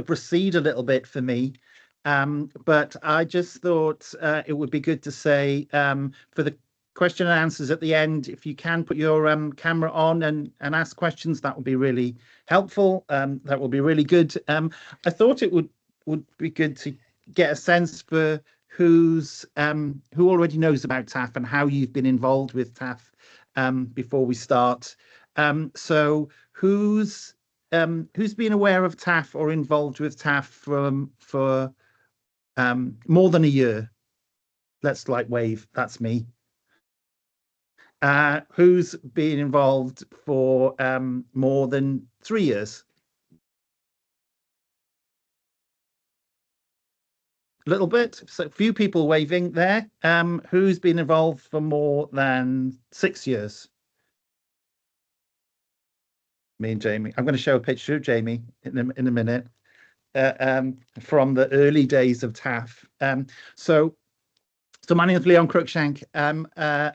proceed a little bit for me. But I just thought it would be good to say for the question and answers at the end, if you can put your camera on and ask questions, that would be really helpful. That would be really good. I thought it would be good to get a sense for who already knows about TAF and how you've been involved with TAF before we start. So who's been aware of TAF or involved with TAF for more than a year? Let's like wave. That's me. Who's been involved for more than 3 years? A little bit. So few people waving there. Who's been involved for more than 6 years? Me and Jamie. I'm going to show a picture of Jamie in a minute from the early days of TAF. So my name is Leon Cruickshank. I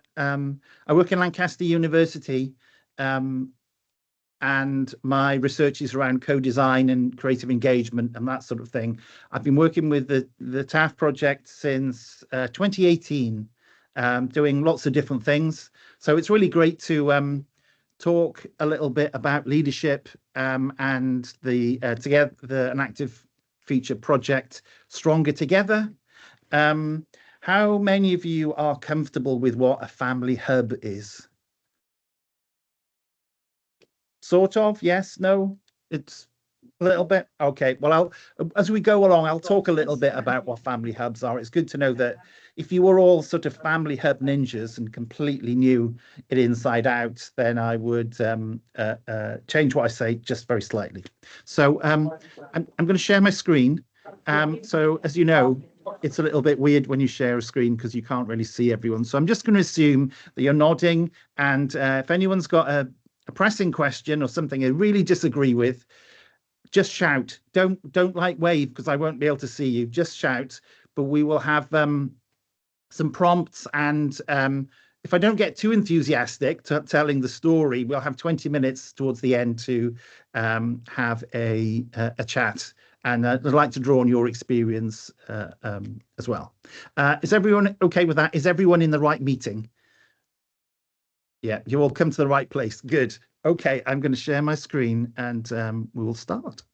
work in Lancaster University, and my research is around co-design and creative engagement and that sort of thing. I've been working with the TAF project since 2018, doing lots of different things. So it's really great to talk a little bit about leadership and an active feature project, Stronger Together. How many of you are comfortable with what a family hub is? Sort of, yes, no, it's a little bit. Okay, well, as we go along, I'll talk a little bit about what family hubs are. It's good to know that if you were all sort of family hub ninjas and completely knew it inside out, then I would change what I say just very slightly. So I'm going to share my screen. So as you know, it's a little bit weird when you share a screen because you can't really see everyone. So I'm just going to assume that you're nodding, and if anyone's got a pressing question or something I really disagree with, just shout. Don't like wave because I won't be able to see you. Just shout. But we will have some prompts, and if I don't get too enthusiastic telling the story, we'll have 20 minutes towards the end to have a chat. And I'd like to draw on your experience as well. Is everyone okay with that? Is everyone in the right meeting? Yeah, you all come to the right place. Good. Okay, I'm going to share my screen and we will start.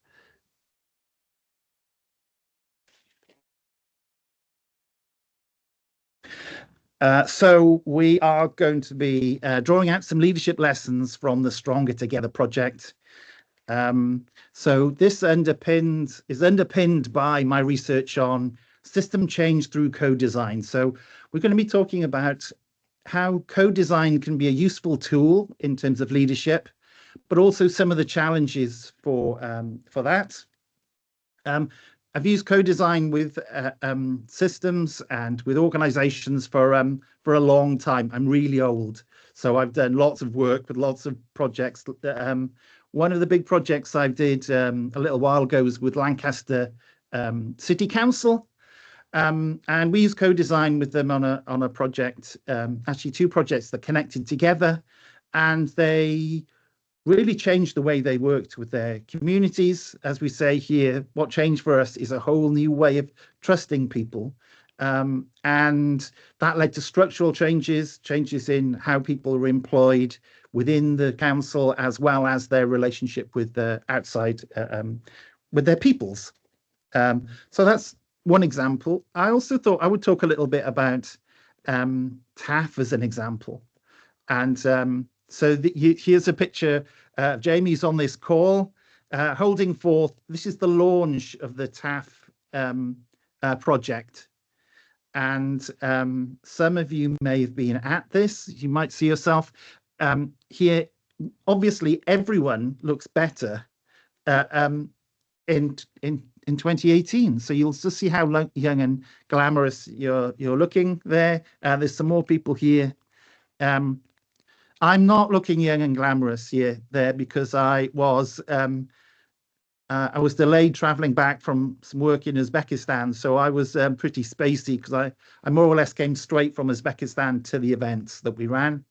So we are going to be drawing out some leadership lessons from the Stronger Together project. So this is underpinned by my research on system change through co-design. So we're going to be talking about how co-design can be a useful tool in terms of leadership, but also some of the challenges for that. I've used co-design with systems and with organizations for a long time. I'm really old, so I've done lots of work with lots of projects. One of the big projects I did a little while ago was with Lancaster City Council. And we use co-design with them on a project, actually two projects that connected together, and they really changed the way they worked with their communities. As we say here, what changed for us is a whole new way of trusting people. And that led to structural changes in how people are employed within the council, as well as their relationship with the outside, with their peoples. So that's one example. I also thought I would talk a little bit about TAF as an example. And so here's a picture. Jamie's on this call, holding forth. This is the launch of the TAF project. And some of you may have been at this. You might see yourself here. Obviously, everyone looks better in 2018. So you'll just see how young and glamorous you're looking there. There's some more people here. I'm not looking young and glamorous there because I was delayed traveling back from some work in Uzbekistan, so I was pretty spacey because I more or less came straight from Uzbekistan to the events that we ran.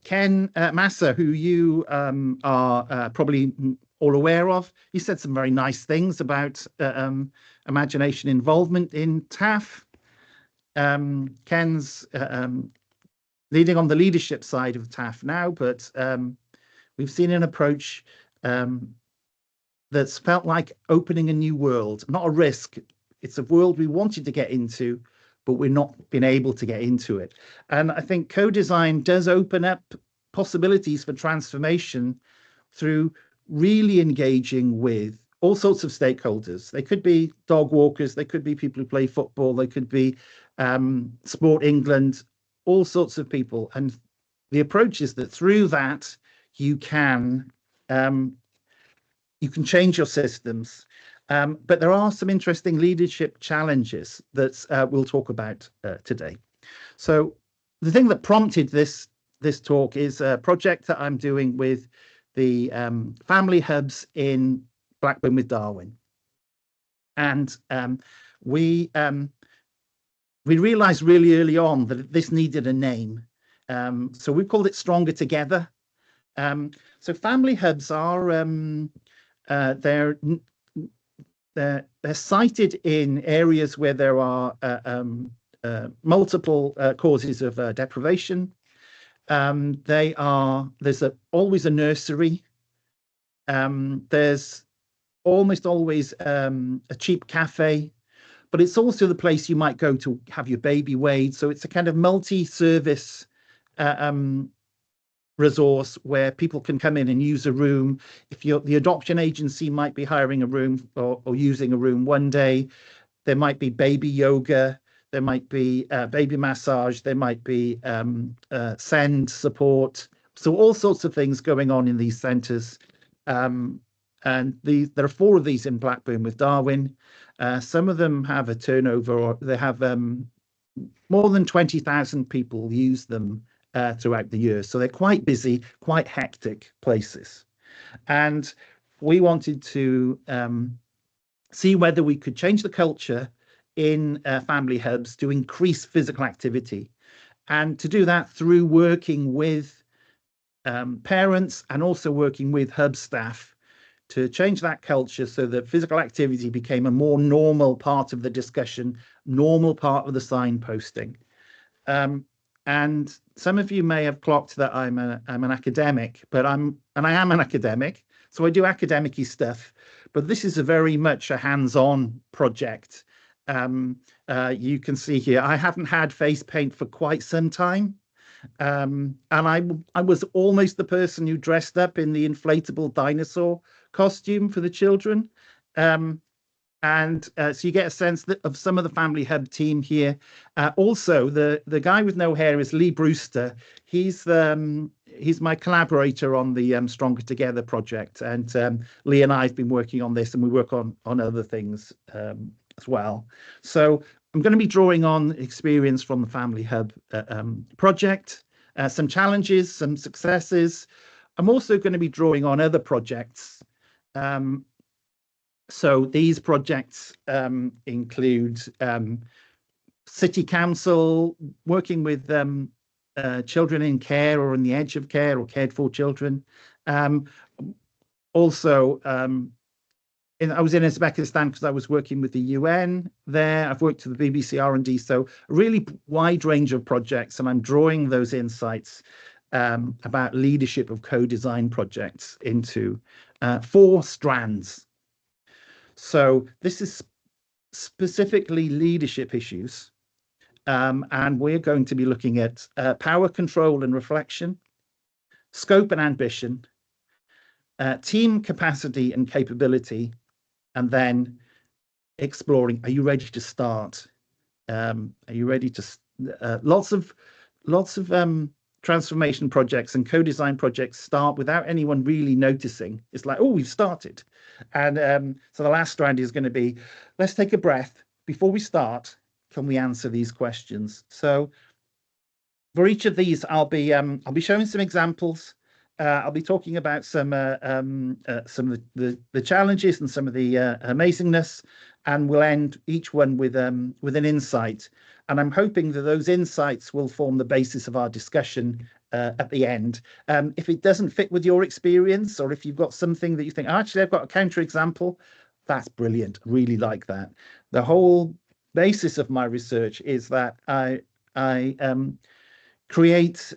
Ken Massa, who you are probably all aware of. You said some very nice things about imagination involvement in TAF. Ken's leading on the leadership side of TAF now, but we've seen an approach that's felt like opening a new world, not a risk. It's a world we wanted to get into, but we're not been able to get into it. And I think co-design does open up possibilities for transformation through really engaging with all sorts of stakeholders. They could be dog walkers, they could be people who play football, they could be Sport England, all sorts of people. And the approach is that through that you can change your systems. But there are some interesting leadership challenges that we'll talk about today. So the thing that prompted this talk is a project that I'm doing with the family hubs in Blackburn with Darwin. And we realized really early on that this needed a name. So we called it Stronger Together. So family hubs are they're sited in areas where there are multiple causes of deprivation. There's always a nursery. There's almost always a cheap cafe, but it's also the place you might go to have your baby weighed. So it's a kind of multi-service resource where people can come in and use a room. If the adoption agency might be hiring a room or using a room one day, there might be baby yoga, there might be baby massage, there might be send support. So all sorts of things going on in these centres. And there are 4 of these in Blackburn with Darwin. Some of them have a turnover, or they have more than 20,000 people use them throughout the year. So they're quite busy, quite hectic places. And we wanted to see whether we could change the culture in family hubs to increase physical activity. And to do that through working with parents and also working with hub staff to change that culture so that physical activity became a more normal part of the discussion, normal part of the signposting. And some of you may have clocked that I'm an academic, but I am an academic, so I do academic-y stuff. But this is very much a hands-on project. You can see here, I haven't had face paint for quite some time. And I was almost the person who dressed up in the inflatable dinosaur costume for the children. So you get a sense of some of the family hub team here. Also, the guy with no hair is Lee Brewster. He's my collaborator on the Stronger Together project, and Lee and I have been working on this, and we work on other things as well. So I'm going to be drawing on experience from the family hub project, some challenges, some successes. I'm also going to be drawing on other projects. So these projects include City Council, working with children in care or on the edge of care or cared for children. Also, I was in Uzbekistan because I was working with the UN there. I've worked with the BBC R&D, so a really wide range of projects, and I'm drawing those insights about leadership of co-design projects into 4 strands. So this is specifically leadership issues, and we're going to be looking at power, control and reflection, scope and ambition, team capacity and capability, and then exploring, are you ready to start? Are you ready to lots of transformation projects and co-design projects start without anyone really noticing. It's like, oh, we've started. And so the last strand is going to be, let's take a breath. Before we start, can we answer these questions? So for each of these, I'll be showing some examples. I'll be talking about some of the challenges and some of the amazingness, and we'll end each one with an insight. And I'm hoping that those insights will form the basis of our discussion at the end. If it doesn't fit with your experience, or if you've got something that you think, oh, actually, I've got a counter example, that's brilliant. Really like that. The whole basis of my research is that I I create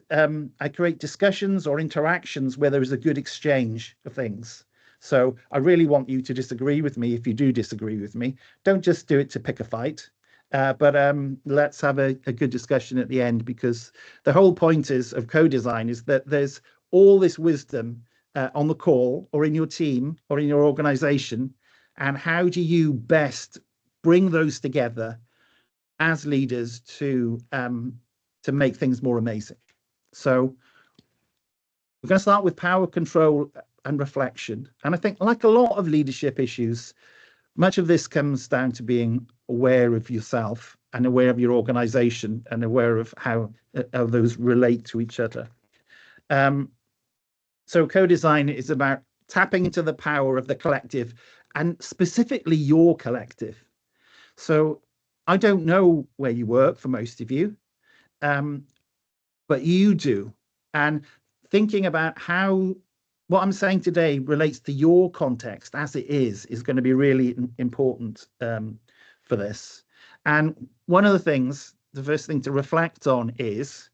discussions or interactions where there is a good exchange of things. So I really want you to disagree with me. If you do disagree with me, don't just do it to pick a fight. But let's have a good discussion at the end, because the whole point of co-design is that there's all this wisdom on the call or in your team or in your organization. And how do you best bring those together as leaders to make things more amazing? So we're going to start with power, control, and reflection. And I think, like a lot of leadership issues, much of this comes down to being aware of yourself and aware of your organization and aware of how those relate to each other. So co-design is about tapping into the power of the collective, and specifically your collective. So I don't know where you work for most of you, but you do. And thinking about how what I'm saying today relates to your context as it is going to be really important for this. And one of the things, the first thing to reflect on is,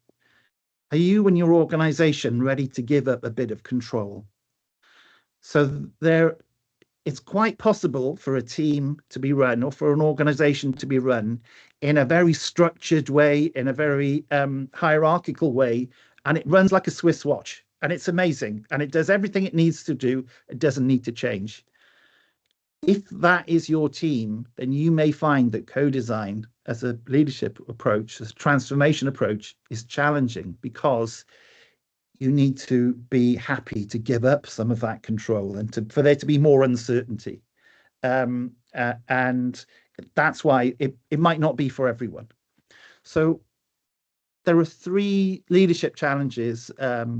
are you and your organization ready to give up a bit of control? So it's quite possible for a team to be run, or for an organization to be run, in a very structured way, in a very hierarchical way, and it runs like a Swiss watch, and it's amazing, and it does everything it needs to do. It doesn't need to change. If that is your team, then you may find that co-design as a leadership approach, as a transformation approach, is challenging, because you need to be happy to give up some of that control and for there to be more uncertainty. And that's why it might not be for everyone. So there are 3 leadership challenges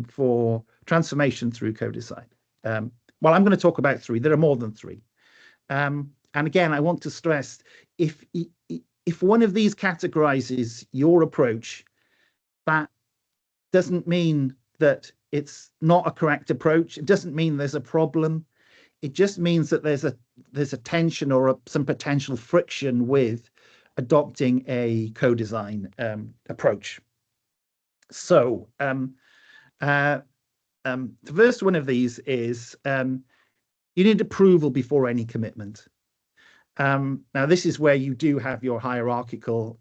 for transformation through co-design. Well, I'm going to talk about 3. There are more than 3. And again, I want to stress, if one of these categorizes your approach, that doesn't mean that it's not a correct approach. It doesn't mean there's a problem. It just means that there's a tension or some potential friction with adopting a co-design approach. So the first one of these is you need approval before any commitment. Now, this is where you do have your hierarchical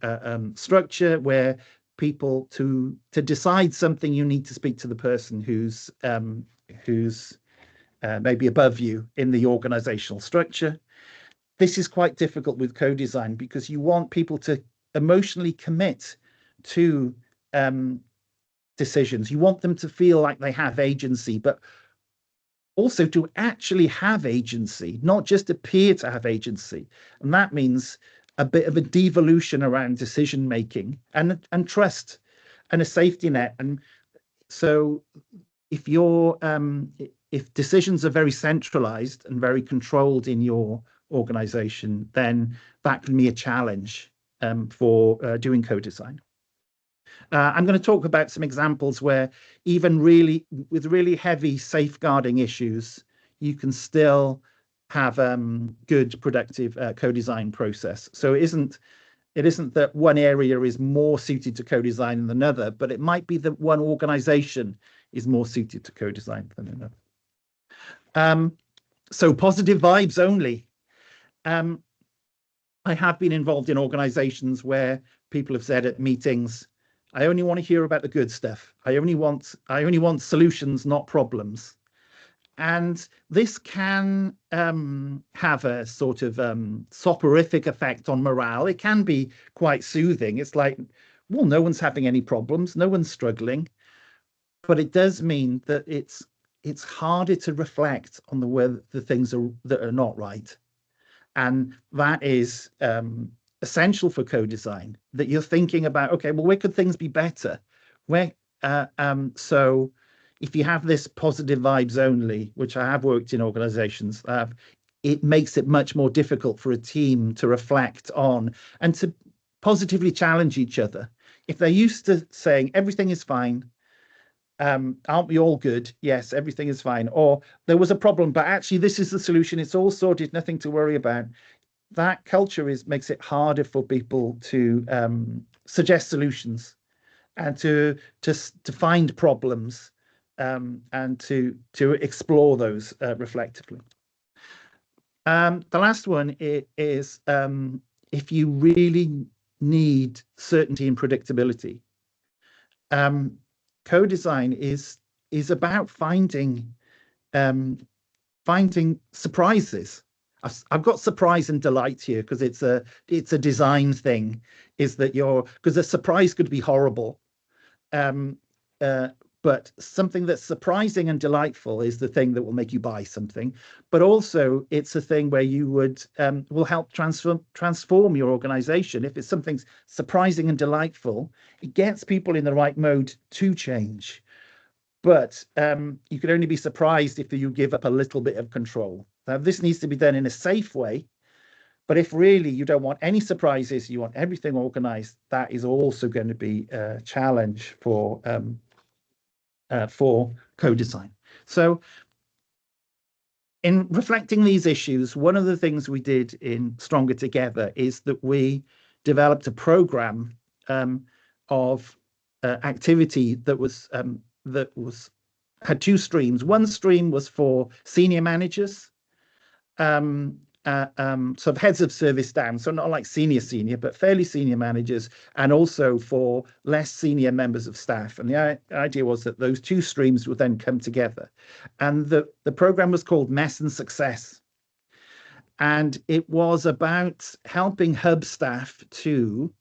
structure, where people to decide something, you need to speak to the person who's maybe above you in the organizational structure. This is quite difficult with co-design, because you want people to emotionally commit to decisions. You want them to feel like they have agency, but also to actually have agency, not just appear to have agency. And that means a bit of a devolution around decision making and trust and a safety net. And so if if decisions are very centralized and very controlled in your organization, then that can be a challenge for doing co-design. I'm going to talk about some examples where even with really heavy safeguarding issues, you can still have good, productive co-design process. So it isn't that one area is more suited to co-design than another, but it might be that one organization is more suited to co-design than another. So positive vibes only. I have been involved in organizations where people have said at meetings, I only want to hear about the good stuff. I only want solutions, not problems. And this can have a sort of soporific effect on morale. It can be quite soothing. It's like, well, no one's having any problems, no one's struggling. But it does mean that it's harder to reflect on the things that are not right. And that is essential for co-design, that you're thinking about, okay, well, where could things be better? So if you have this positive vibes only, which I have worked in organizations, it makes it much more difficult for a team to reflect on and to positively challenge each other. If they're used to saying everything is fine, Aren't we all good? Yes, everything is fine. Or there was a problem, but actually this is the solution. It's all sorted, nothing to worry about. That culture makes it harder for people to suggest solutions and to find problems, and to explore those reflectively. The last one is if you really need certainty and predictability. Co-design is about finding surprises. I've got surprise and delight here because it's a design thing. Is that because a surprise could be horrible, um, but something that's surprising and delightful is the thing that will make you buy something. But also, it's a thing where you will help transform your organization. If it's something surprising and delightful, it gets people in the right mode to change. But you can only be surprised if you give up a little bit of control. Now, this needs to be done in a safe way. But if really you don't want any surprises, you want everything organized, that is also going to be a challenge for co-design. So in reflecting these issues, one of the things we did in Stronger Together is that we developed a program of activity that had two streams. One stream was for senior managers, sort of heads of service down, so not like senior, but fairly senior managers, and also for less senior members of staff. And the idea was that those two streams would then come together. And the program was called Mess and Success. And it was about helping hub staff to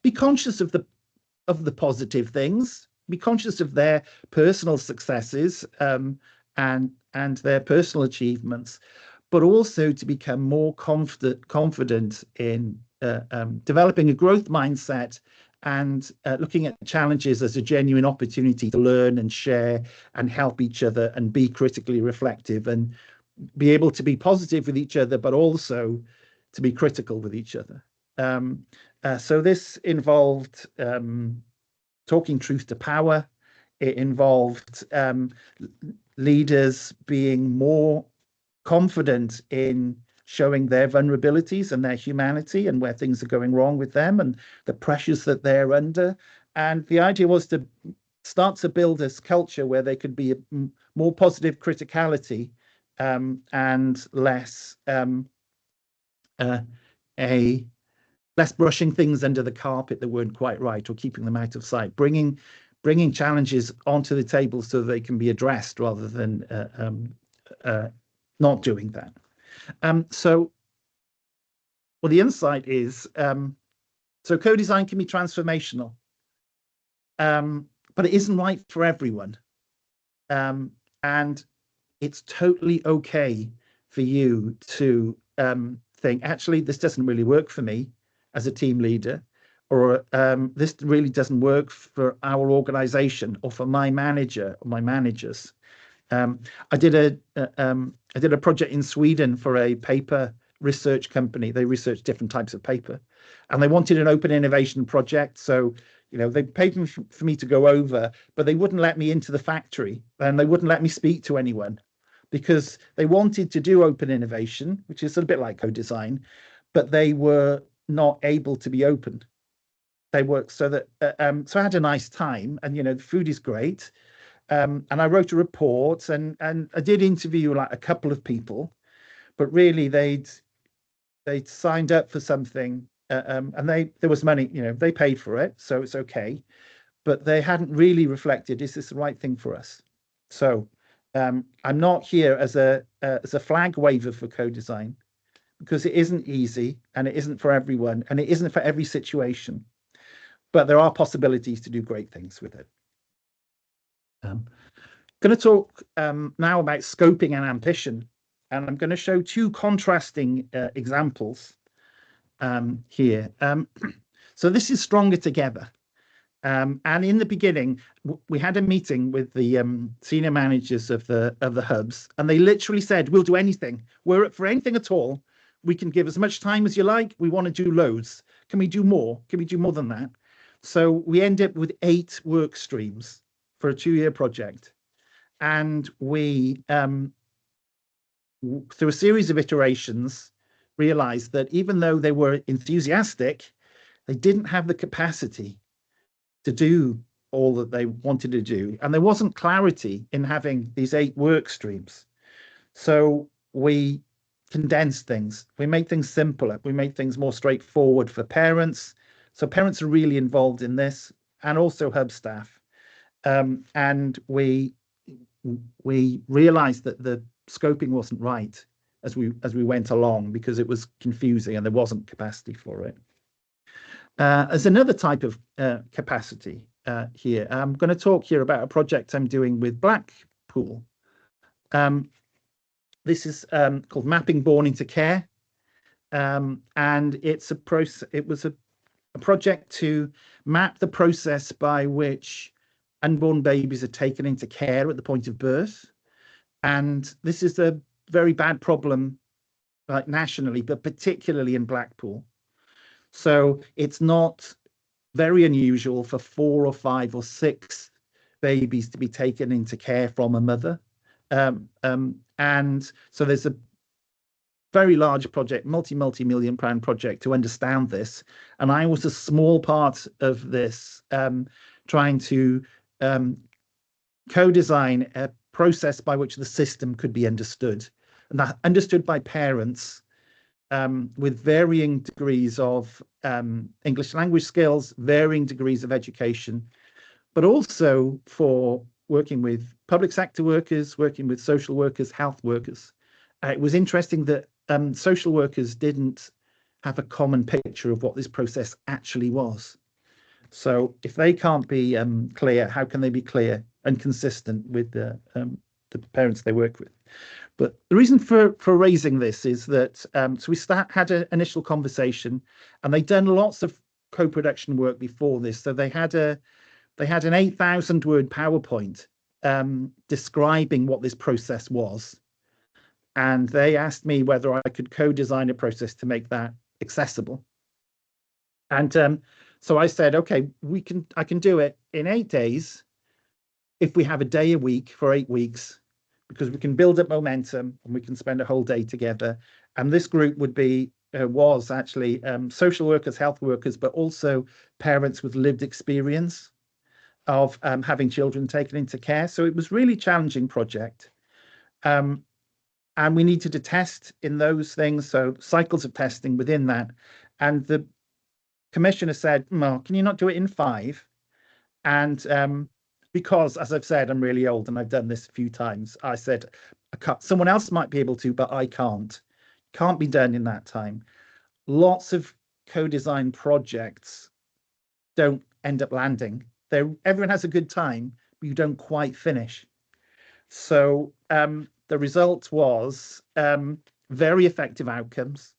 be conscious of the positive things, be conscious of their personal successes, and their personal achievements, but also to become more confident in developing a growth mindset and looking at challenges as a genuine opportunity to learn and share and help each other and be critically reflective and be able to be positive with each other, but also to be critical with each other. So this involved talking truth to power. It involved leaders being more confident in showing their vulnerabilities and their humanity and where things are going wrong with them and the pressures that they're under. And the idea was to start to build this culture where there could be a more positive criticality, and less less brushing things under the carpet that weren't quite right or keeping them out of sight, bringing challenges onto the table so they can be addressed rather than not doing that. So the insight is, so co-design can be transformational, but it isn't right for everyone. And it's totally okay for you to think, actually, this doesn't really work for me as a team leader, or this really doesn't work for our organization or for my manager or my managers. I did a project in Sweden for a paper research company. They research different types of paper, and they wanted an open innovation project. So, they paid for me to go over, but they wouldn't let me into the factory and they wouldn't let me speak to anyone because they wanted to do open innovation, which is a bit like co-design, but they were not able to be open. They worked so that so I had a nice time, and the food is great. And I wrote a report, and I did interview like a couple of people, but really they'd signed up for something, and there was money, they paid for it, so it's okay, but they hadn't really reflected, is this the right thing for us? So I'm not here as a flag waver for co-design, because it isn't easy and it isn't for everyone and it isn't for every situation, but there are possibilities to do great things with it. Going to talk now about scoping and ambition, and I'm going to show two contrasting examples here. So this is Stronger Together, and in the beginning we had a meeting with the senior managers of the hubs, and they literally said, we'll do anything, we're up for anything at all, we can give as much time as you like, we want to do loads, can we do more than that? So we end up with 8 work streams. for a 2-year project. And we, through a series of iterations, realized that even though they were enthusiastic, they didn't have the capacity to do all that they wanted to do. And there wasn't clarity in having these 8 work streams. So we condensed things. We made things simpler. We made things more straightforward for parents. So parents are really involved in this, and also hub staff. And we realized that the scoping wasn't right as we went along, because it was confusing and there wasn't capacity for it. There's another type of capacity here. I'm going to talk here about a project I'm doing with Blackpool. This is called Mapping Born into Care, and it's it was a project to map the process by which unborn babies are taken into care at the point of birth. And this is a very bad problem, like nationally, but particularly in Blackpool. So it's not very unusual for 4 or 5 or 6 babies to be taken into care from a mother. And so there's a very large project, multi-million pound project to understand this. And I was a small part of this, trying to co-design a process by which the system could be understood, and that understood by parents with varying degrees of English language skills, varying degrees of education, but also for working with public sector workers, working with social workers, health workers. It was interesting that social workers didn't have a common picture of what this process actually was. So if they can't be clear, how can they be clear and consistent with the parents they work with? But the reason for raising this is that so we had an initial conversation, and they'd done lots of co-production work before this. So they had an 8,000 word PowerPoint describing what this process was, and they asked me whether I could co-design a process to make that accessible. And so I said, okay, I can do it in 8 days if we have a day a week for 8 weeks, because we can build up momentum and we can spend a whole day together. And this group was actually social workers, health workers, but also parents with lived experience of having children taken into care. So it was really challenging project. And we needed to test in those things, so cycles of testing within that. And the commissioner said, "Well, can you not do it in 5?" And because, as I've said, I'm really old and I've done this a few times, I said, someone else might be able to, but I can't. Can't be done in that time. Lots of co-design projects don't end up landing. Everyone has a good time, but you don't quite finish. So the result was very effective outcomes.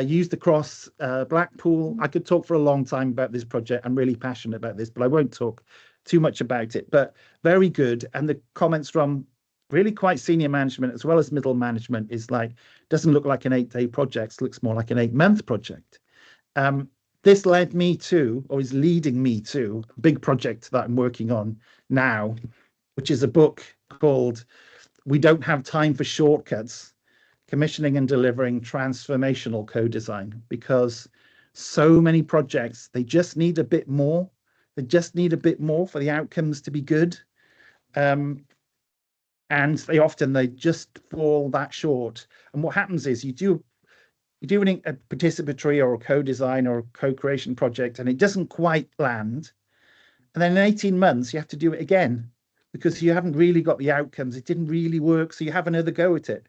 Used across Blackpool. I could talk for a long time about this project. I'm really passionate about this, but I won't talk too much about it. But very good. And the comments from really quite senior management as well as middle management is like, doesn't look like an 8-day project, looks more like an 8-month project. This led me to, or is leading me to, a big project that I'm working on now, which is a book called We Don't Have Time for Shortcuts: Commissioning and Delivering Transformational Co-Design. Because so many projects, they just need a bit more. They just need a bit more for the outcomes to be good. And they just fall that short. And what happens is you do a participatory or a co-design or a co-creation project, and it doesn't quite land. And then in 18 months, you have to do it again because you haven't really got the outcomes. It didn't really work. So you have another go at it.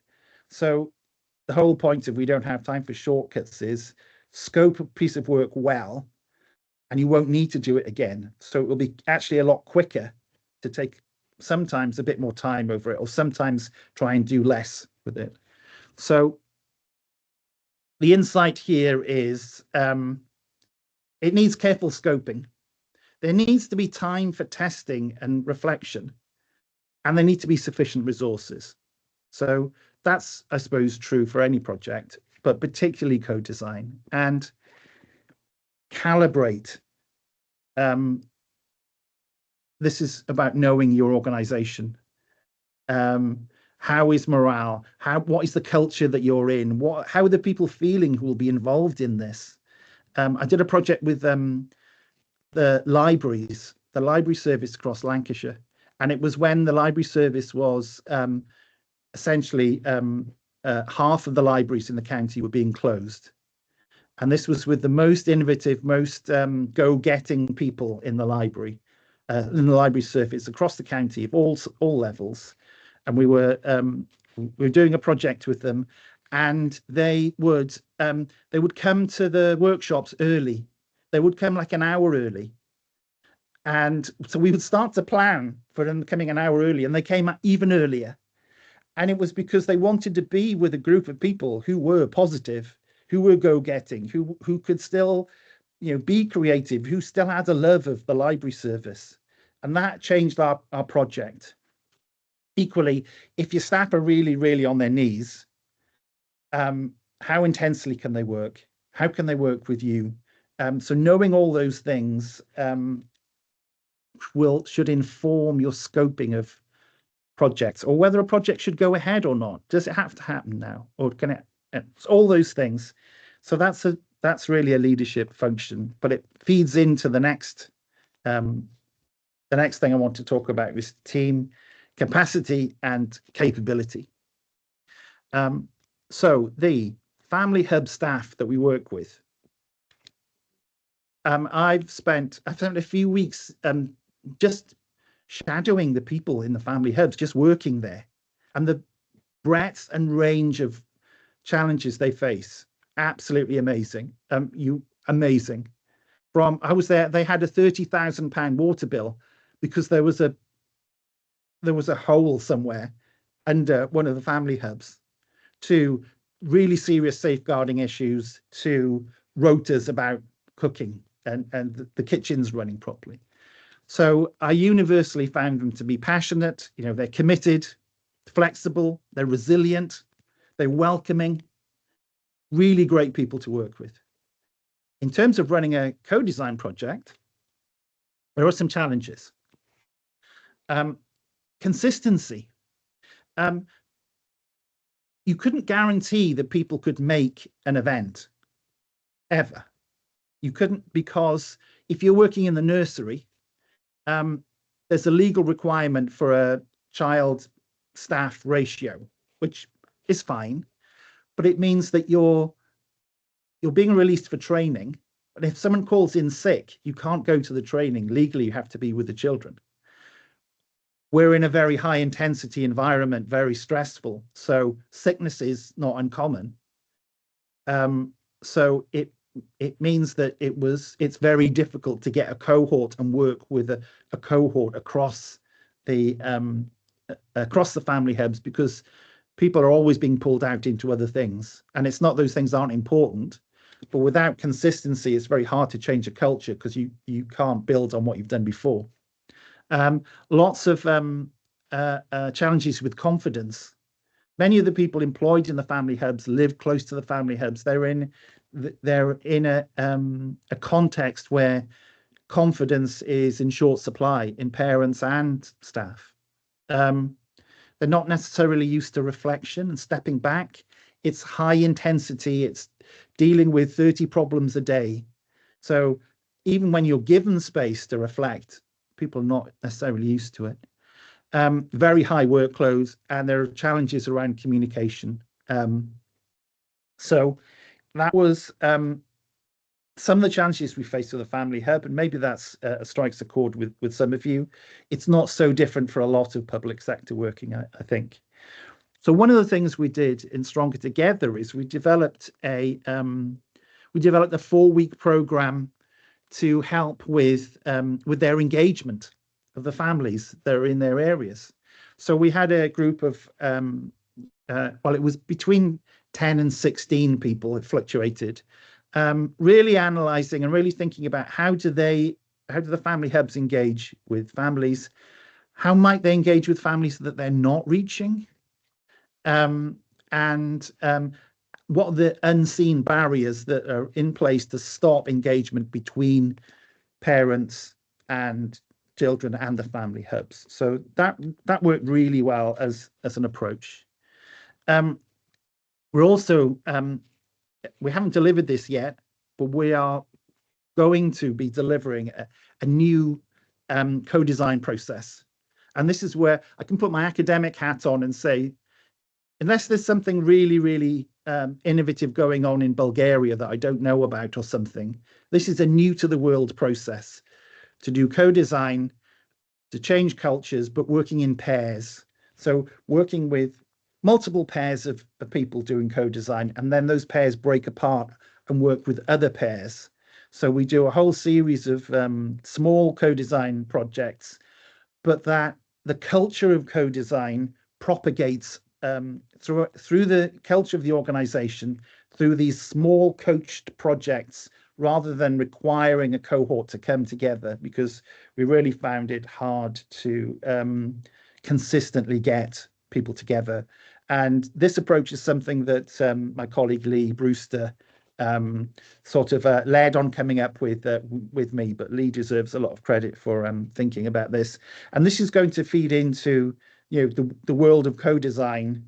So the whole point of We Don't Have Time for Shortcuts is scope a piece of work well, and you won't need to do it again. So it will be actually a lot quicker to take sometimes a bit more time over it, or sometimes try and do less with it. So the insight here is it needs careful scoping. There needs to be time for testing and reflection, and there need to be sufficient resources. So that's, I suppose, true for any project, but particularly co-design. And calibrate this is about knowing your organization. How is morale? What is the culture that you're in? How are the people feeling who will be involved in this? I did a project with the library service across Lancashire, and it was when the library service was essentially half of the libraries in the county were being closed. And this was with the most innovative, most go-getting people in the library service across the county of all levels. And we were doing a project with them, and they would come to the workshops early. They would come like an hour early. And so we would start to plan for them coming an hour early, and they came even earlier. And it was because they wanted to be with a group of people who were positive, who were go-getting, who could still, be creative, who still had a love of the library service. And that changed our project. Equally, if your staff are really, really on their knees, how intensely can they work? How can they work with you? So knowing all those things should inform your scoping of projects, or whether a project should go ahead or not. Does it have to happen now, or can it? It's all those things. So that's really a leadership function, but it feeds into the next thing I want to talk about is team capacity and capability. So the family hub staff that we work with, I've spent a few weeks just shadowing the people in the family hubs, just working there, and the breadth and range of challenges they face, absolutely amazing. Amazing. I was there, they had a £30,000 water bill because there was a hole somewhere under one of the family hubs, to really serious safeguarding issues, to rotas about cooking and the kitchens running properly. So I universally found them to be passionate. They're committed, flexible, they're resilient, they're welcoming, really great people to work with. In terms of running a co-design project, there are some challenges. Consistency. You couldn't guarantee that people could make an event, ever. You couldn't, because if you're working in the nursery, there's a legal requirement for a child staff ratio, which is fine, but it means that you're being released for training. And if someone calls in sick, you can't go to the training. Legally, you have to be with the children. We're in a very high intensity environment, very stressful. So sickness is not uncommon. So it means that it's very difficult to get a cohort and work with a cohort across the family hubs, because people are always being pulled out into other things. And it's not those things aren't important, but without consistency, it's very hard to change a culture, because you can't build on what you've done before. Lots of challenges with confidence. Many of the people employed in the family hubs live close to the family hubs. They're in a context where confidence is in short supply in parents and staff. They're not necessarily used to reflection and stepping back. It's high intensity. It's dealing with 30 problems a day. So even when you're given space to reflect, people are not necessarily used to it. Very high workloads, and there are challenges around communication. So that was some of the challenges we faced with the family hub, and maybe that's strikes a chord with some of you. It's not so different for a lot of public sector working, I think. So one of the things we did in Stronger Together is we developed a 4-week program to help with their engagement of the families that are in their areas. So we had a group of it was between 10 and 16 people. It fluctuated. Really analysing and really thinking about how do the family hubs engage with families? How might they engage with families that they're not reaching? And what are the unseen barriers that are in place to stop engagement between parents and children and the family hubs. So that worked really well as an approach. We're also we haven't delivered this yet, but we are going to be delivering a new co-design process. And this is where I can put my academic hat on and say, unless there's something really, really innovative going on in Bulgaria that I don't know about or something, this is a new to the world process to do co-design, to change cultures, but working in pairs. So working with multiple pairs of people doing co-design, and then those pairs break apart and work with other pairs. So we do a whole series of small co-design projects, but that the culture of co-design propagates through the culture of the organization, through these small coached projects, rather than requiring a cohort to come together, because we really found it hard to consistently get people together. And this approach is something that my colleague Lee Brewster sort of led on coming up with me, but Lee deserves a lot of credit for thinking about this. And this is going to feed into the world of co-design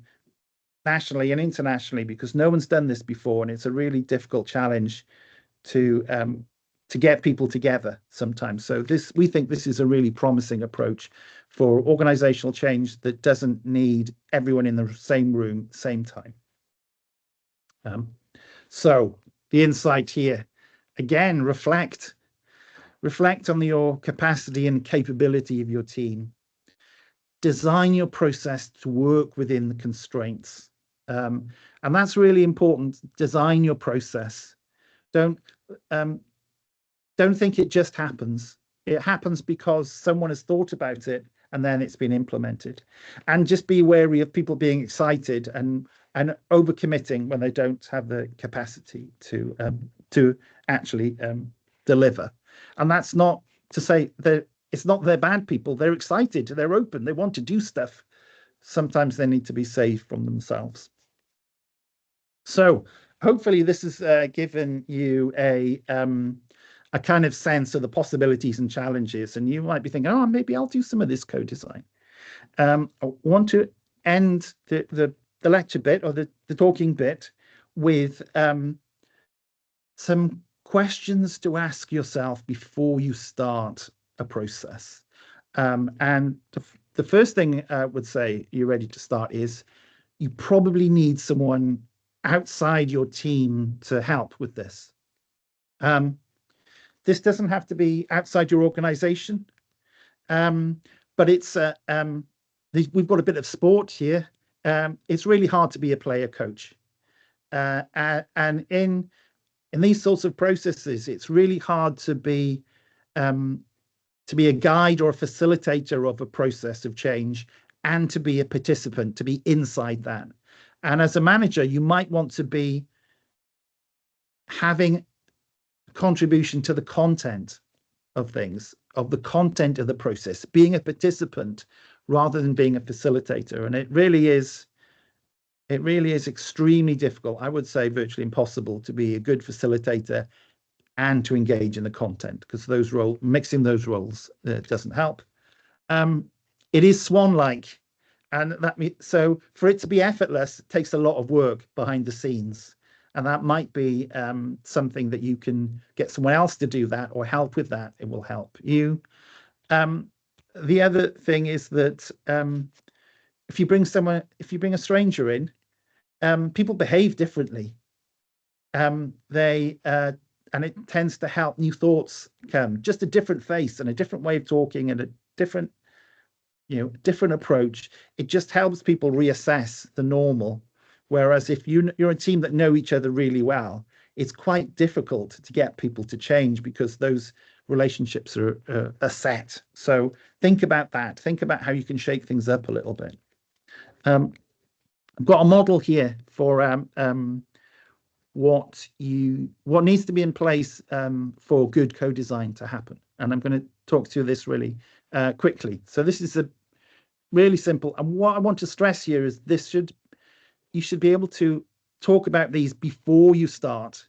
nationally and internationally, because no one's done this before, and it's a really difficult challenge to get people together sometimes. So we think this is a really promising approach for organizational change that doesn't need everyone in the same room, same time. So the insight here, again, reflect on your capacity and capability of your team. Design your process to work within the constraints. And that's really important. Design your process. Don't think it just happens. It happens because someone has thought about it and then it's been implemented. And just be wary of people being excited and overcommitting when they don't have the capacity to actually deliver. And that's not to say that it's not they're bad people. They're excited. They're open. They want to do stuff. Sometimes they need to be saved from themselves. So hopefully this has given you a kind of sense of the possibilities and challenges, and you might be thinking, oh, maybe I'll do some of this co-design. I want to end the lecture bit, or the talking bit, with some questions to ask yourself before you start a process. And the first thing I would say you're ready to start is you probably need someone outside your team to help with this. This doesn't have to be outside your organization, but it's we've got a bit of sport here. It's really hard to be a player coach, and in these sorts of processes, it's really hard to be a guide or a facilitator of a process of change, and to be a participant, to be inside that. And as a manager, you might want to be having contribution to the content of things, of the content of the process, being a participant rather than being a facilitator. And it really is extremely difficult, I would say virtually impossible, to be a good facilitator and to engage in the content, because mixing those roles doesn't help. It is swan-like, and so for it to be effortless, it takes a lot of work behind the scenes. And that might be something that you can get someone else to do that or help with that. It will help you. The other thing is that if you bring a stranger in, people behave differently. And it tends to help new thoughts come. Just a different face and a different way of talking and a different approach. It just helps people reassess the normal. Whereas if you're a team that know each other really well, it's quite difficult to get people to change because those relationships are set. So think about that. Think about how you can shake things up a little bit. I've got a model here for what needs to be in place for good co-design to happen. And I'm going to talk through this really quickly. So this is a really simple. And what I want to stress here is you should be able to talk about these before you start.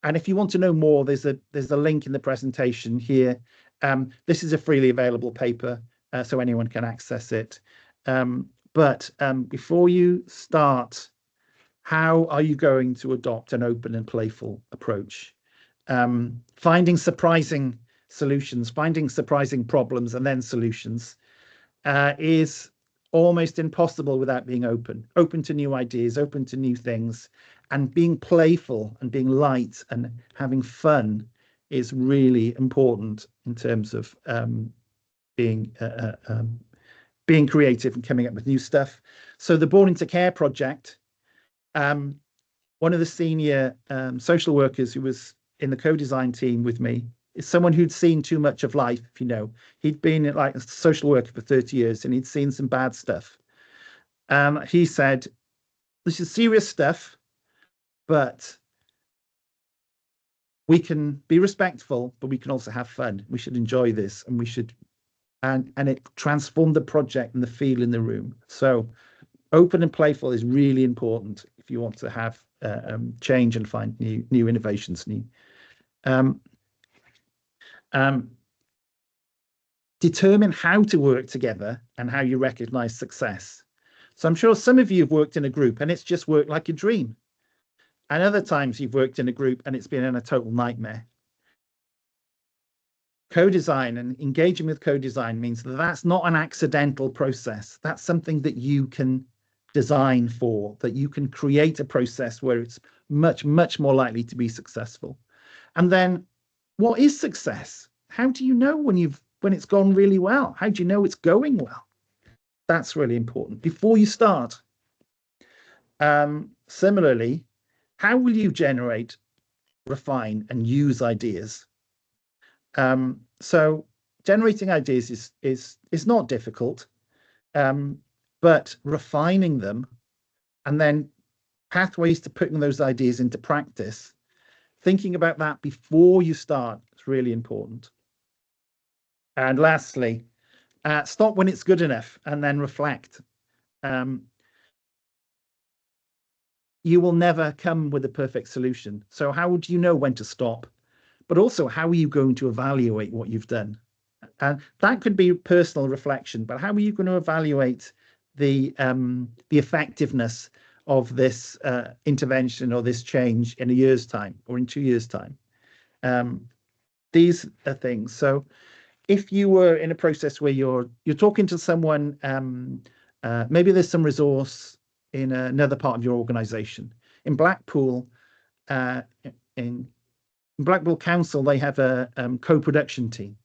And if you want to know more, there's a link in the presentation here This is a freely available paper, so anyone can access it. But before you start, how are you going to adopt an open and playful approach? Finding surprising solutions, finding surprising problems and then solutions is almost impossible without being open to new ideas, open to new things, and being playful and being light and having fun is really important in terms of being creative and coming up with new stuff. So the Born into Care project, one of the senior social workers who was in the co-design team with me is someone who'd seen too much of life. He'd been like a social worker for 30 years and he'd seen some bad stuff. He said, this is serious stuff, but we can be respectful, but we can also have fun. We should enjoy this, and we should, and it transformed the project and the feel in the room. So open and playful is really important if you want to have change and find new innovations. Determine how to work together and how you recognize success. So I'm sure some of you have worked in a group and it's just worked like a dream. And other times you've worked in a group and it's been a total nightmare. Co-design and engaging with co-design means that that's not an accidental process. That's something that you can design for, that you can create a process where it's much, much more likely to be successful. And then what is success? How do you know when it's gone really well? How do you know it's going well? That's really important before you start. Similarly, how will you generate, refine, and use ideas? So generating ideas is not difficult, but refining them and then pathways to putting those ideas into practice, thinking about that before you start is really important. And lastly, stop when it's good enough and then reflect. You will never come with a perfect solution. So how do you know when to stop? But also, how are you going to evaluate what you've done? And that could be personal reflection, but how are you going to evaluate the effectiveness of this intervention or this change in a year's time or in 2 years' time? These are things. So if you were in a process where you're talking to someone, maybe there's some resource in another part of your organization. In Blackpool, in Blackpool Council, they have a co-production team.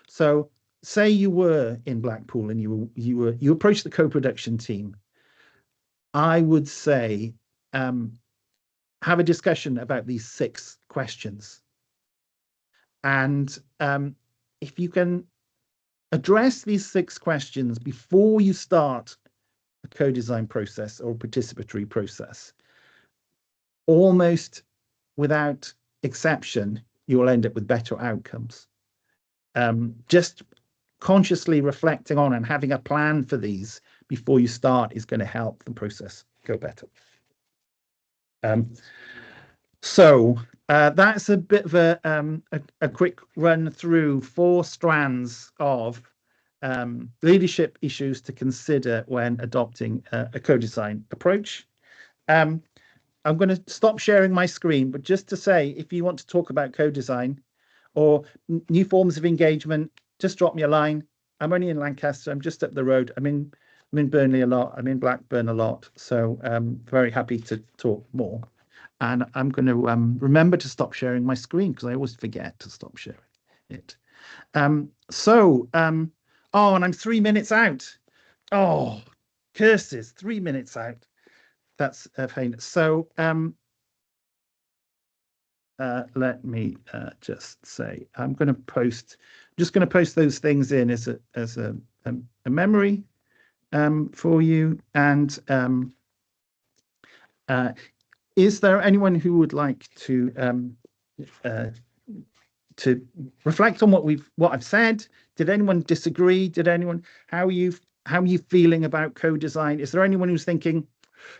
So say you were in Blackpool and you approached the co-production team, I would say have a discussion about these 6 questions. And if you can address these 6 questions before you start a co-design process or participatory process, almost without exception, you will end up with better outcomes. Just consciously reflecting on and having a plan for these before you start is going to help the process go better. So that's a bit of a quick run through 4 strands of leadership issues to consider when adopting a co-design approach. I'm going to stop sharing my screen, but just to say, if you want to talk about co-design or new forms of engagement, just drop me a line. I'm only in Lancaster. I'm just up the road. I'm in Burnley a lot. I'm in Blackburn a lot. So I'm very happy to talk more. And I'm going to remember to stop sharing my screen because I always forget to stop sharing it. Oh, and I'm 3 minutes out. Oh, curses, 3 minutes out. That's a pain. So let me just say, I'm just going to post those things in as a memory for you. And is there anyone who would like to reflect on what I've said? Did anyone disagree? How are you feeling about co-design? Is there anyone who's thinking,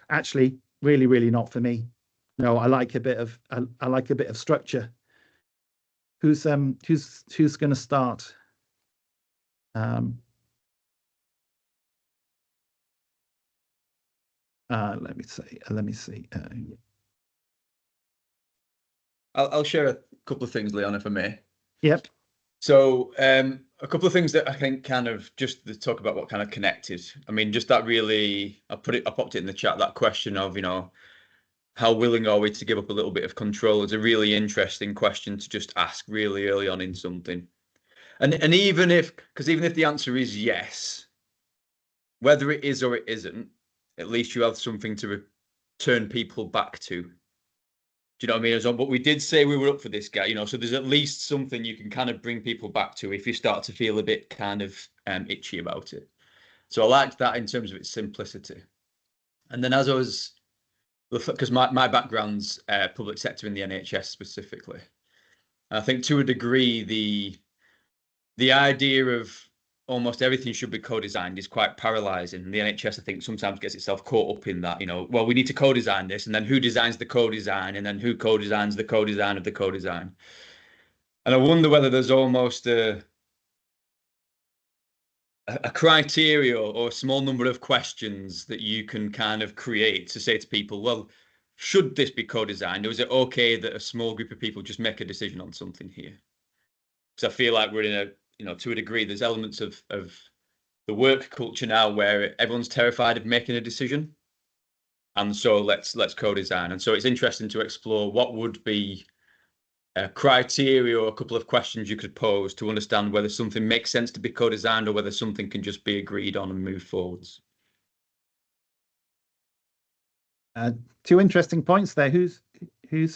actually, really, really not for me? No, I like a bit of structure. Who's going to start? Let me see. I'll share a couple of things, Leon, if I may. Yep. So a couple of things that I think kind of just to talk about what kind of connected. I mean, just that really, I popped it in the chat, that question of, how willing are we to give up a little bit of control is a really interesting question to just ask really early on in something. And even if the answer is yes, whether it is or it isn't, at least you have something to turn people back to. Do you know what I mean? But we did say we were up for this guy, so there's at least something you can kind of bring people back to if you start to feel a bit kind of itchy about it. So I liked that in terms of its simplicity. And then as I was, because my background's public sector in the NHS specifically, I think to a degree the idea of almost everything should be co-designed is quite paralyzing. The NHS, I think, sometimes gets itself caught up in that, well, we need to co-design this, and then who designs the co-design, and then who co-designs the co-design of the co-design. And I wonder whether there's almost a criteria or a small number of questions that you can kind of create to say to people, well, should this be co-designed, or is it okay that a small group of people just make a decision on something here? Because I feel like we're in to a degree, there's elements of the work culture now where everyone's terrified of making a decision, and so let's co-design. And so it's interesting to explore what would be a criteria or a couple of questions you could pose to understand whether something makes sense to be co-designed or whether something can just be agreed on and move forwards. Two interesting points there. Who's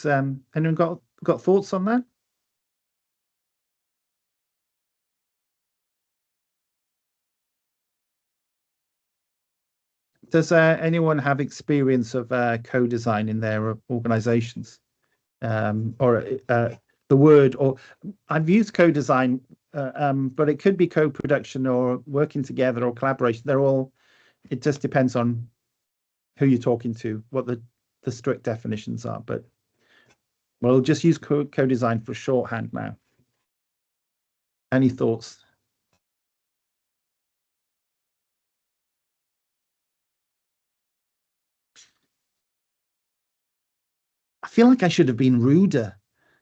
anyone got thoughts on that? Does anyone have experience of co-design in their organizations? Or the word, or I've used co-design, but it could be co-production or working together or collaboration. It just depends on who you're talking to, what the strict definitions are. But we'll just use co-design for shorthand now. Any thoughts? I feel like I should have been ruder.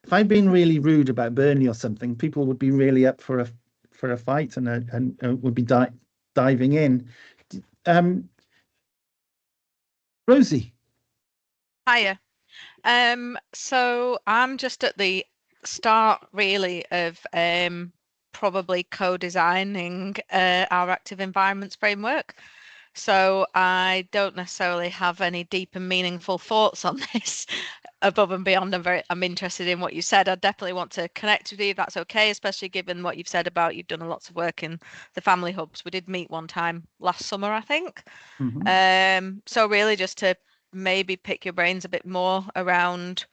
If I'd been really rude about Bernie or something, people would be really up for a fight and would be diving in. Rosie. Hiya. So I'm just at the start really of probably co-designing our active environments framework. So I don't necessarily have any deep and meaningful thoughts on this above and beyond. I'm interested in what you said. I definitely want to connect with you if that's okay, especially given what you've said about you've done lots of work in the family hubs. We did meet one time last summer, I think. So really just to maybe pick your brains a bit more around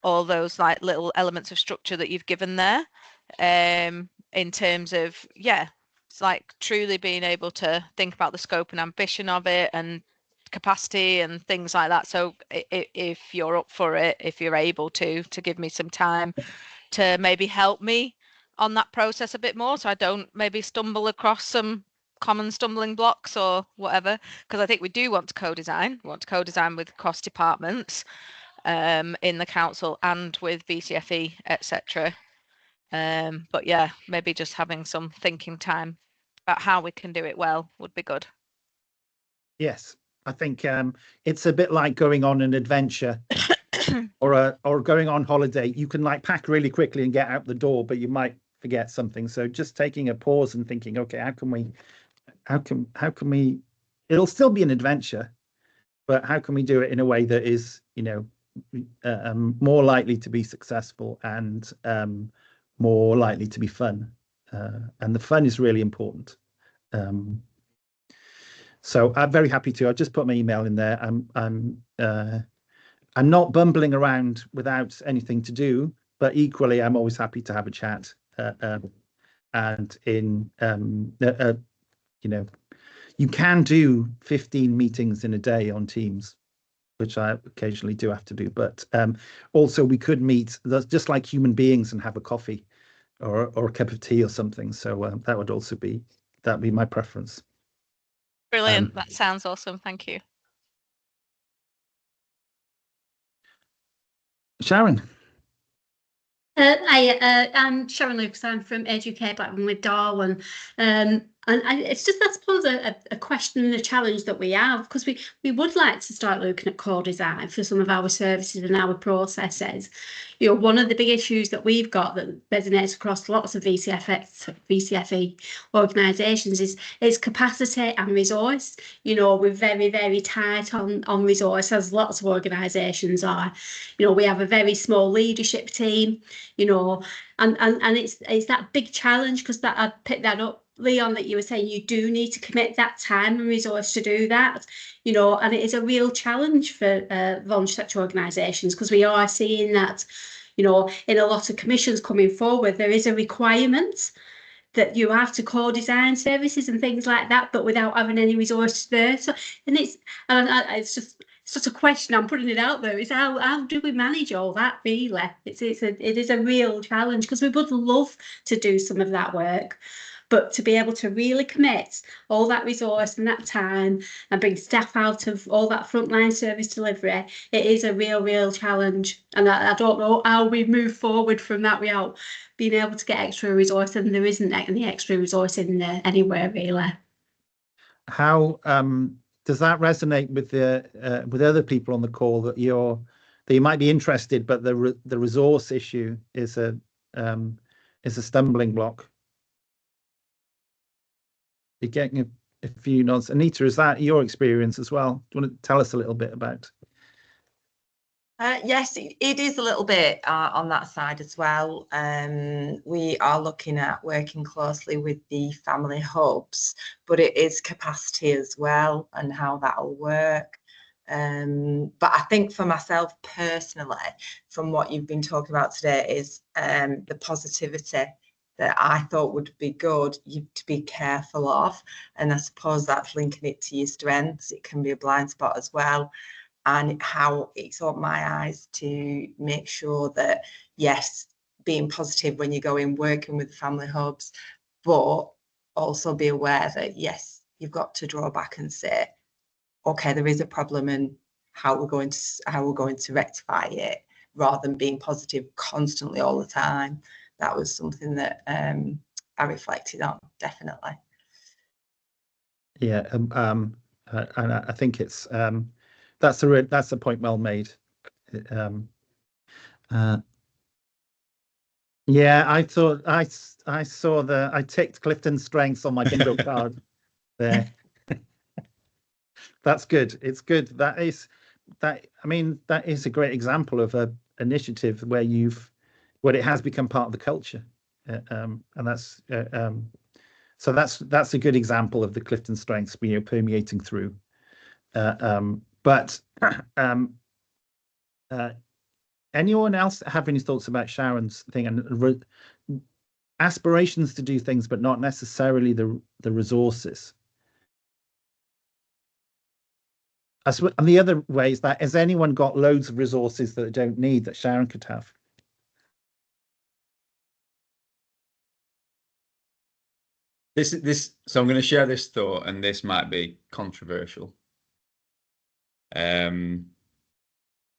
all those like little elements of structure that you've given there, in terms of, it's like truly being able to think about the scope and ambition of it and capacity and things like that. So if you're up for it, if you're able to give me some time to maybe help me on that process a bit more, so I don't maybe stumble across some common stumbling blocks or whatever, because I think we do want to co-design. We want to co-design with cross departments in the council and with VCFE, etc. But yeah, maybe just having some thinking time about how we can do it well would be good. Yes, I think it's a bit like going on an adventure or going on holiday. You can like pack really quickly and get out the door, but you might forget something. So just taking a pause and thinking, okay, how can we? It'll still be an adventure, but how can we do it in a way that is, more likely to be successful and more likely to be fun? And the fun is really important. So I'm very happy to. I'll just put my email in there. I'm not bumbling around without anything to do, but equally, I'm always happy to have a chat. And you can do 15 meetings in a day on Teams. which I occasionally do have to do. But also we could meet just like human beings and have a coffee or a cup of tea or something. So that would also be my preference. Brilliant. That sounds awesome. Thank you. Sharon. I'm Sharon Lucas. I'm from Educate Blackburn with Darwin. And it's just, I suppose, a question and a challenge that we have, because we would like to start looking at core design for some of our services and our processes. You know, one of the big issues that we've got that resonates across lots of VCFE organisations is capacity and resource. You know, we're very, very tight on resource, as lots of organisations are. You know, we have a very small leadership team, you know, and it's that big challenge, because that I'd pick that up, Leon, that you were saying you do need to commit that time and resource to do that, you know, and it is a real challenge for voluntary sector organisations, because we are seeing that, you know, in a lot of commissions coming forward, there is a requirement that you have to co-design services and things like that, but without having any resources there. So, and it's just a question, I'm putting it out there, is how do we manage all that, really? It is a real challenge, because we would love to do some of that work, but to be able to really commit all that resource and that time and bring staff out of all that frontline service delivery, it is a real challenge. And I don't know how we move forward from that without being able to get extra resource, and there isn't any extra resource in there anywhere, really. How does that resonate with other people on the call, that you might be interested, but the resource issue is a stumbling block? You're getting a few nods. Anita, is that your experience as well? Do you want to tell us a little bit about? Yes, it is a little bit on that side as well. We are looking at working closely with the family hubs, but it is capacity as well and how that will work. But I think for myself personally, from what you've been talking about today, is the positivity that I thought would be good to be careful of. And I suppose that's linking it to your strengths. It can be a blind spot as well. And how it's opened my eyes to make sure that, yes, being positive when you go in, working with family hubs, but also be aware that, yes, you've got to draw back and say, okay, there is a problem, and how we're going to rectify it, rather than being positive constantly all the time. That was something that I reflected on, definitely. Yeah, and I think it's that's a point well made. Yeah, I thought I saw I ticked Clifton's strengths on my bingo card there. That's good. It's good. That is a great example of a initiative where it has become part of the culture, and that's so that's a good example of the Clifton strengths permeating through. But anyone else have any thoughts about Sharon's thing and aspirations to do things, but not necessarily the resources? And the other way is that, has anyone got loads of resources that they don't need that Sharon could have? So I'm going to share this thought, and this might be controversial. And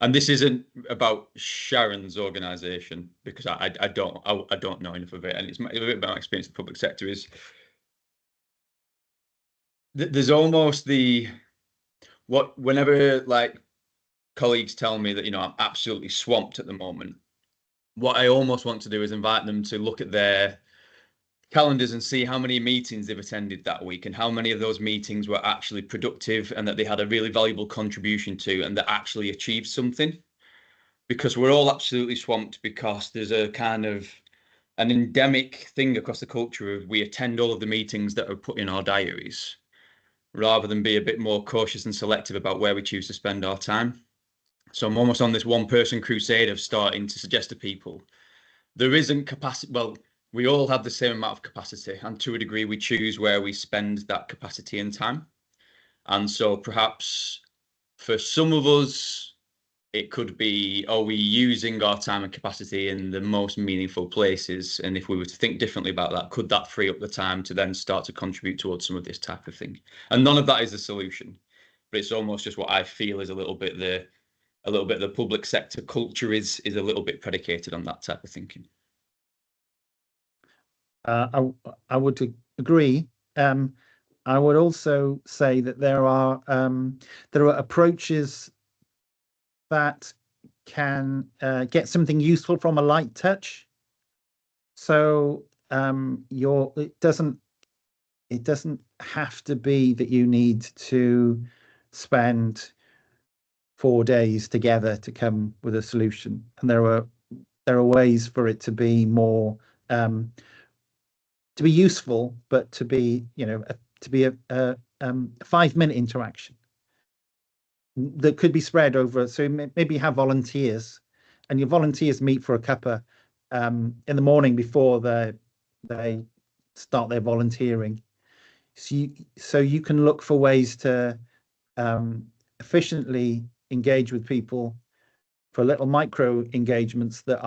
this isn't about Sharon's organisation, because I don't know enough of it, and it's a bit about my experience in the public sector. Is there's almost whenever like colleagues tell me that, I'm absolutely swamped at the moment, what I almost want to do is invite them to look at their calendars and see how many meetings they've attended that week, and how many of those meetings were actually productive and that they had a really valuable contribution to, and that actually achieved something. Because we're all absolutely swamped, because there's a kind of an endemic thing across the culture of we attend all of the meetings that are put in our diaries, rather than be a bit more cautious and selective about where we choose to spend our time. So I'm almost on this one person crusade of starting to suggest to people there isn't capacity. Well, we all have the same amount of capacity, and to a degree we choose where we spend that capacity and time. And so perhaps for some of us, it could be, are we using our time and capacity in the most meaningful places? And if we were to think differently about that, could that free up the time to then start to contribute towards some of this type of thing? And none of that is a solution, but it's almost just what I feel is a little bit the public sector culture is a little bit predicated on that type of thinking. I would agree. I would also say that there are approaches that can get something useful from a light touch. So it doesn't have to be that you need to spend 4 days together to come with a solution. And there are ways for it to be more to be useful, but to be a 5-minute interaction that could be spread over. So maybe you have volunteers, and your volunteers meet for a cuppa in the morning before they start their volunteering. So you can look for ways to efficiently engage with people for little micro engagements that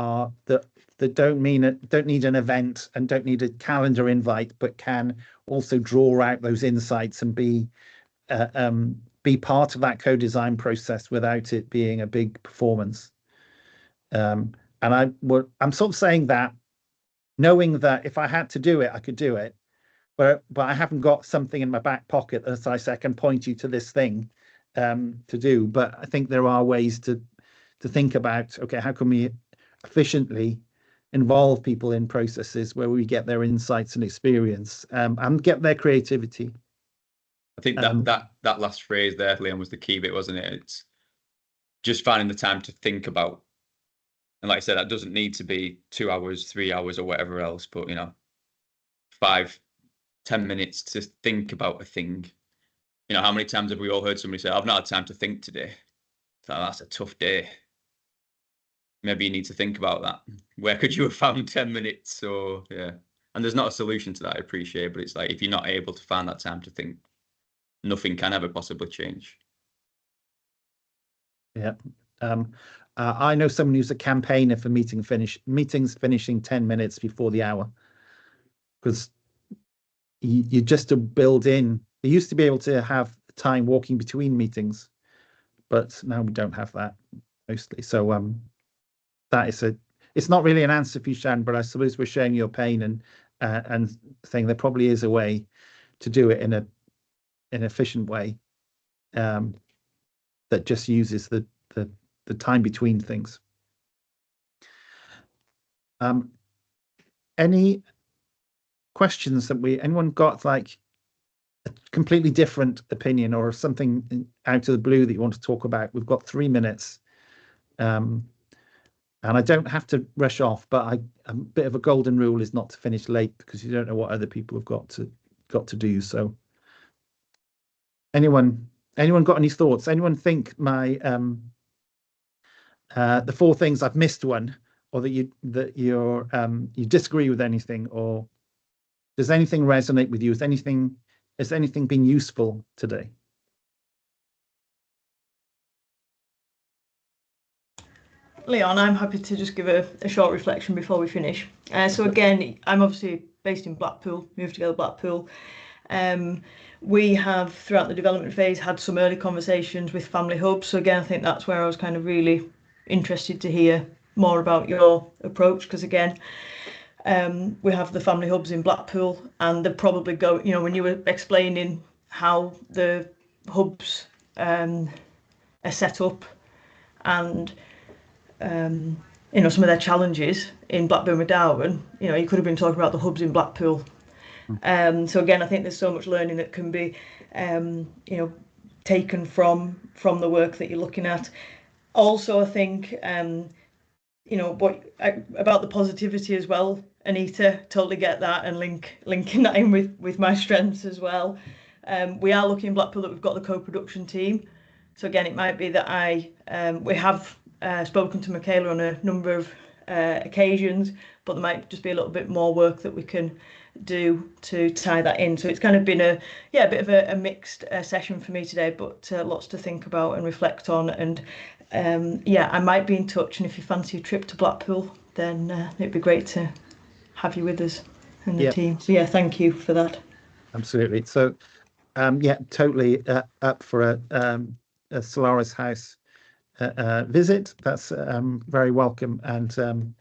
don't need an event and don't need a calendar invite, but can also draw out those insights and be part of that co-design process without it being a big performance. And I'm sort of saying that, knowing that if I had to do it, I could do it, but I haven't got something in my back pocket that, as I say, I can point you to this thing to do. But I think there are ways to think about, okay, how can we efficiently involve people in processes where we get their insights and experience and get their creativity. I think that last phrase there, Liam, was the key bit, wasn't it? It's just finding the time to think about, and like I said, that doesn't need to be 2 hours, 3 hours, or whatever else, but 5-10 minutes to think about a thing. How many times have we all heard somebody say, "I've not had time to think today"? So that's a tough day. Maybe you need to think about that. Where could you have found 10 minutes? Or yeah, and there's not a solution to that, I appreciate, but it's like, if you're not able to find that time to think, nothing can ever possibly change. Yeah. I know someone who's a campaigner for meetings finishing 10 minutes before the hour, because you just to build in. You used to be able to have time walking between meetings, but now we don't have that mostly. So that is it's not really an answer for you, Shan, but I suppose we're sharing your pain and saying there probably is a way to do it in an efficient way that just uses the time between things. Any questions anyone got, like a completely different opinion or something out of the blue that you want to talk about? We've got 3 minutes. And I don't have to rush off, but a bit of a golden rule is not to finish late, because you don't know what other people have got to do. So anyone got any thoughts? Anyone think my the 4 things I've missed one, or that you disagree with anything, or does anything resonate with you? Has anything been useful today? Leon, I'm happy to just give a short reflection before we finish. So again, I'm obviously based in Blackpool, moved together Blackpool. We have, throughout the development phase, had some early conversations with family hubs. So again, I think that's where I was kind of really interested to hear more about your approach, because again, we have the family hubs in Blackpool, and they probably go, when you were explaining how the hubs are set up and some of their challenges in Blackburn with Darwen, you could have been talking about the hubs in Blackpool. So again, I think there's so much learning that can be taken from the work that you're looking at. Also, I think about the positivity as well, Anita, totally get that, and linking that in with my strengths as well. We are lucky in Blackpool that we've got the co-production team. So again, it might be that we have spoken to Michaela on a number of occasions, but there might just be a little bit more work that we can do to tie that in. So it's kind of been a bit of a mixed session for me today, but lots to think about and reflect on. And I might be in touch, and if you fancy a trip to Blackpool, then it'd be great to have you with us and the team. So thank you for that. Absolutely. So totally up for a Solaris House visit. That's very welcome. And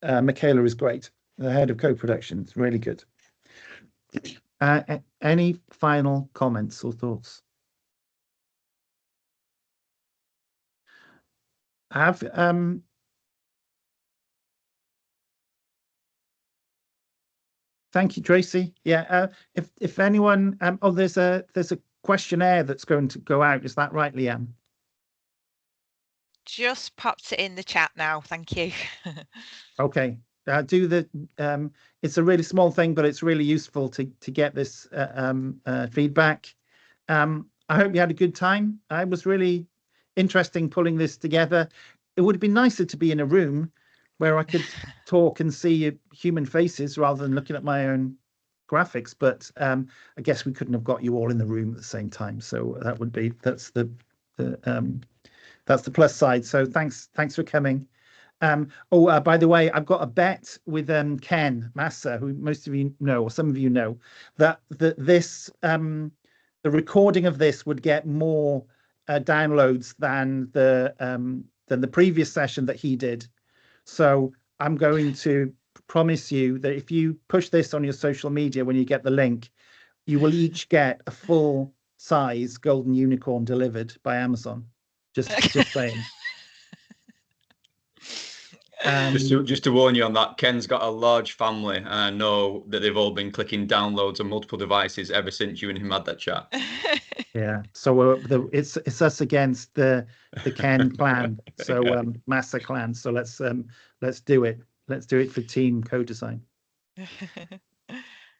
Michaela is great. The head of co-production. It's really good. Any final comments or thoughts? Thank you, Tracy. If anyone, there's a questionnaire that's going to go out. Is that right, Leanne? Just popped it in the chat now. Thank you. Okay. It's a really small thing, but it's really useful to get this feedback. I hope you had a good time. It was really interesting pulling this together. It would be nicer to be in a room where I could talk and see human faces rather than looking at my own graphics. But I guess we couldn't have got you all in the room at the same time. So that's the plus side. So thanks for coming. By the way, I've got a bet with Ken Massa, who most of you know, or some of you know, that the recording of this would get more downloads than the previous session that he did. So I'm going to promise you that if you push this on your social media when you get the link, you will each get a full size golden unicorn delivered by Amazon. Just saying. Just to warn you on that, Ken's got a large family, and I know that they've all been clicking downloads on multiple devices ever since you and him had that chat. Yeah, so it's us against the Ken clan, so Massa clan. So let's do it. Let's do it for team co-design.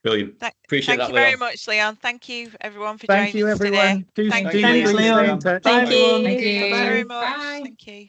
Brilliant. Appreciate that, Thank you very much, Leon. Thank you, everyone, for Thank joining you, us everyone. today. Thank you, you, Leon. Leon. Thank you. Thank you very much. Bye. Thank you.